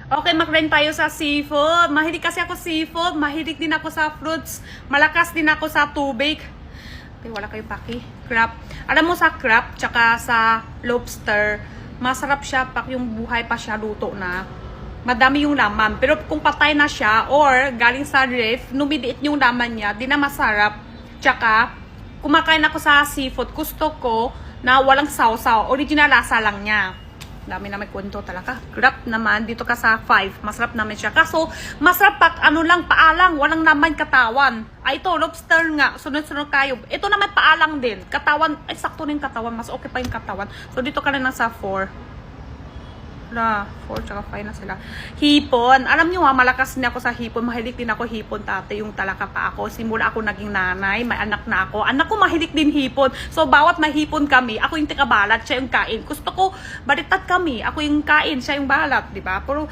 Okay, mag-rent tayo sa seafood. Mahilig kasi ako seafood. Mahilig din ako sa fruits. Malakas din ako sa tubig. Okay, wala kayong paki. Crab. Alam mo sa crab, tsaka sa lobster, masarap siya pag yung buhay pa siya luto na. Madami yung laman. Pero kung patay na siya or galing sa ref, numidiit yung laman niya, di na masarap. Tsaka, kumakain ako sa seafood. Gusto ko na walang sausaw. Original lasa lang niya. Dami na may kwento talaga. Crab naman, dito ka sa 5. Masarap naman siya. Kaso, masarap pag ano lang, paalang. Walang naman katawan. Ay, ito, lobster nga. Sunod-sunod kayo. Ito naman paalang din. Katawan, ay, sakto rin katawan. Mas okay pa yung katawan. So, dito ka na nasa 4. 4 tsaka 5 na sila. Hipon. Alam nyo ha, malakas din ako sa hipon. Mahilig din ako hipon tate. Yung talaga pa ako. Simula ako naging nanay. May anak na ako. Anak ko mahilig din hipon. So, bawat may hipon kami, ako yung tikabalat, siya yung kain. Gusto ko, baliktad kami. Ako yung kain, siya yung balat. Diba? Pero,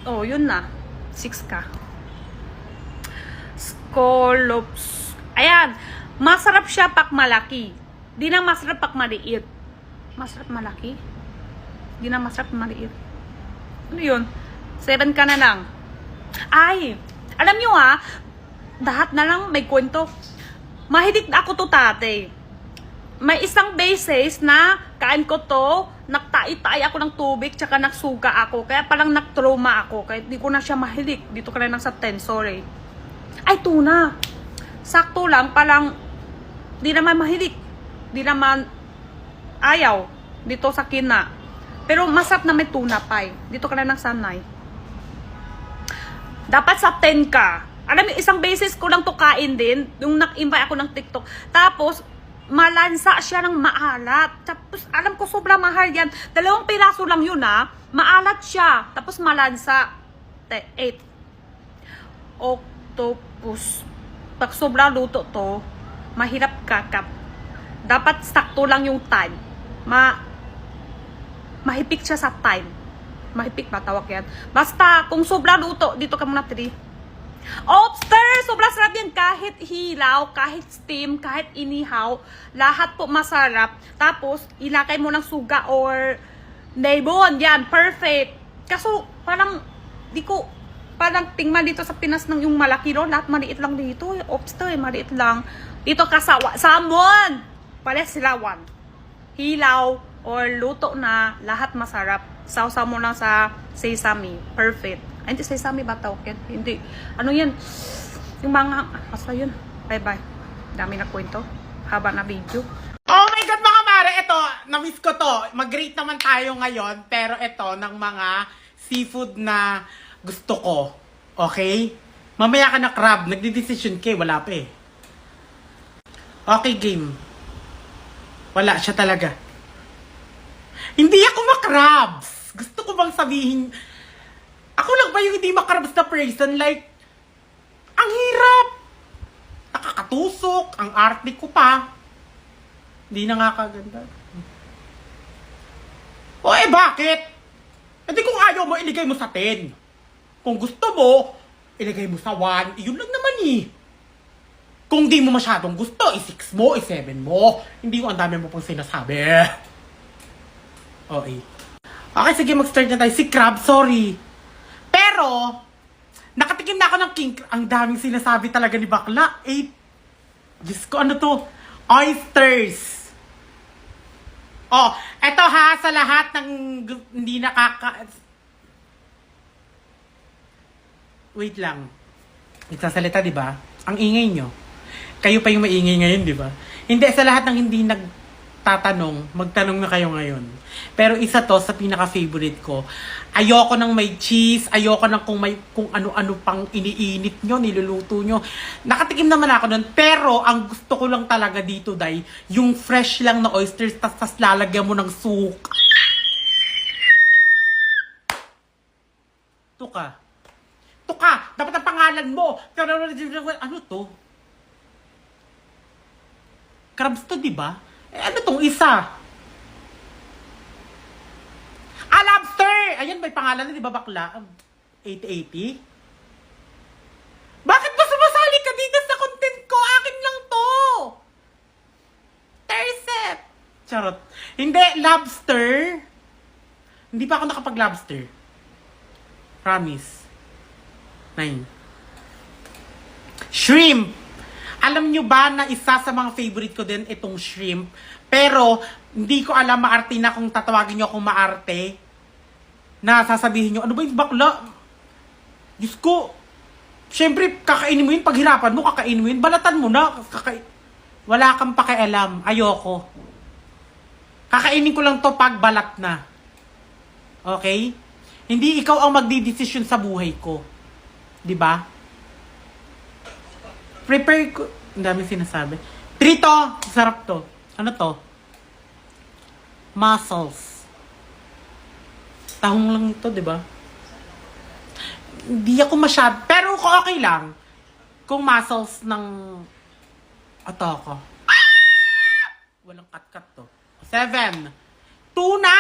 oh, yun na. 6 ka. Scallops. Ayan. Masarap siya pag malaki. Di na masarap pag maliit. Masarap malaki? Di na masarap maliit. Ano yun? 7 ka na lang. Ay! Alam nyo ha, lahat na lang may kwento. Mahilig ako to tate. May isang beses na kain ko to, nagtai-tay ako ng tubig, tsaka nagsuga ako. Kaya parang nagtrauma ako. Kaya di ko na siya mahilig. Dito ka na lang sa 10, sorry. Ay, tuna. Sakto lang, parang di naman mahilig. Di naman ayaw. Dito sa kina. Pero masarap na may tuna pie. Dito ka na ng sanay. Dapat sa 10 ka. Alam mo, isang beses ko lang to kain din. Yung nag-invite ako ng TikTok. Tapos, malansa siya ng maalat. Tapos, alam ko sobrang mahal yan. 2 piraso lang yun ha. Maalat siya. Tapos, malansa. 8. Octopus. Pag sobrang luto to, mahirap kakap. Dapat sakto lang yung time. Mahipik siya sa time. Mahipik ba tawag yan? Basta, kung sobra luto, dito ka muna 3. Lobster! Sobrang sarap yan. Kahit hilaw, kahit steam, kahit inihaw, lahat po masarap. Tapos, ilakay mo ng suga or nebon. Yan, perfect. Kaso, parang, parang tingnan dito sa Pinas ng yung malaki no? Lahat maliit lang dito. Lobster, maliit lang. Dito ka sa salmon! Pala sila 1. Hilaw, or luto na, lahat masarap. Sausaw mo lang sa sesame. Perfect. Ay, hindi sesame ba tawag? Hindi. Ano yan? Yung mga, basta yun. Bye-bye. Dami na kwento. Haba na video. Oh my God, mga mare. Ito, na-miss ko to. Mag-rate naman tayo ngayon. Pero ito, ng mga seafood na gusto ko. Okay? Mamaya ka na crab. Nagdi-decision ka. Wala pa eh. Okay, game. Wala siya talaga. Hindi ako makrabs. Gusto ko bang sabihin, ako lang ba yung hindi makrabs na person? Like, ang hirap. Nakakatusok. Ang arte ko pa. Hindi na nga kaganda. O eh, bakit? Hindi kung ayaw mo, iligay mo sa 10. Kung gusto mo, iligay mo sa 1. Yun lang naman eh. Kung di mo masyadong gusto, i-6 mo, i-7 mo. Hindi ko ang dami mo pang sinasabi. Okay. Okay, sige, mag-start na tayo. Si crab, sorry. Pero, nakatikim na ako ng king crab. Ang daming sinasabi talaga ni bakla. 8. Diyos ko, ano to? Oysters. Oh, eto ha, sa lahat ng hindi Wait lang. Nagsasalita, di ba? Ang ingay nyo. Kayo pa yung maingay ngayon, di ba? Hindi, sa lahat ng hindi nagtatanong, magtanong na kayo ngayon. Pero isa to sa pinaka-favorite ko. Ayoko ng may cheese, ayoko ng kung ano-ano pang iniinit nyo, niluluto nyo. Nakatikim naman ako nun, pero ang gusto ko lang talaga dito, Day, yung fresh lang na oysters, tas lalagyan mo ng suka. Tuka, dapat ang pangalan mo. Ano to? Crabs to, di ba? Eh, ano tong isa? Lobster! Ayan, may pangalan na, di ba, bakla? 880? Bakit ba sumasali ka dito sa content ko? Akin lang to! Tercep! Charot. Hindi, lobster. Hindi pa ako nakapag-lobster. Promise. 9. Shrimp. Alam nyo ba na isa sa mga favorite ko din itong shrimp? Pero, hindi ko alam maarte na kung tatawagin nyo akong maarte. Na sasabihin nyo, ano ba yung bakla? Diyos ko. Siyempre, kakainin mo yun. Paghirapan mo, kakainin mo yun. Balatan mo na. Wala kang pakialam. Ayoko. Kakainin ko lang to pag balat na. Okay? Hindi ikaw ang magdidesisyon sa buhay ko. 'Di ba? Prepare ko. Ang dami sinasabi. 3 to. Sarap to. Ano to? Mussels. Tahong lang ito, 'di ba? Hindi ako masyad. Pero okay lang. Kung mussels ng atoko. Walang kat-kat to. 7. Tuna!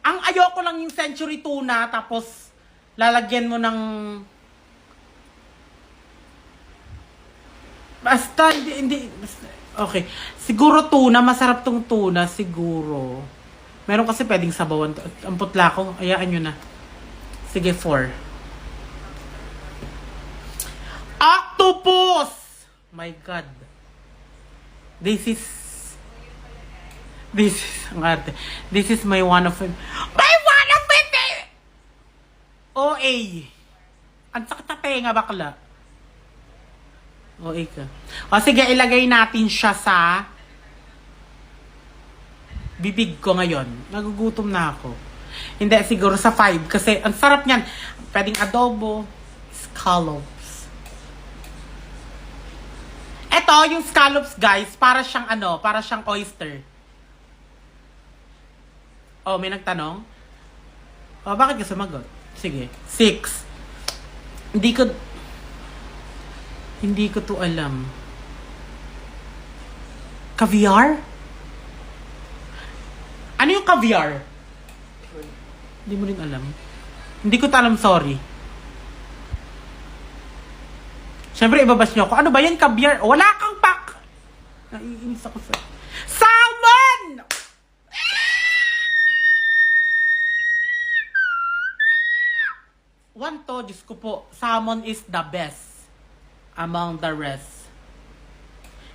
Ang ayoko lang yung century tuna, tapos lalagyan mo ng... Basta, hindi... Okay. Siguro tuna, masarap tong tuna, siguro. Meron kasi pwedeng sabawan. Ang putla ko, ayaan nyo na. Sige, 4. Octopus! My God. This is ang arte. This is my one of it. My one of it! OA. Ang sakit na tenga, bakla. OA ka. O sige, ilagay natin siya sa bibig ko ngayon. Nagugutom na ako. Hindi, siguro sa 5. Kasi ang sarap niyan. Pwedeng adobo, scallops. Ito, yung scallops, guys, para siyang para siyang oyster. Oh, may nagtanong? Oh, bakit ka sumagot? Sige. 6. Hindi ko to alam. Caviar? Ano yung caviar? Hindi mo rin alam. Hindi ko to alam, sorry. Siyempre, ibabas nyo ako. Ano ba yan, caviar? Wala kang pak! Naiinis ako sa... Salmon! One to, Diyos ko po, salmon is the best among the rest.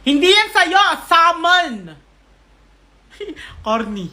Hindi yan sa'yo, salmon! Corny.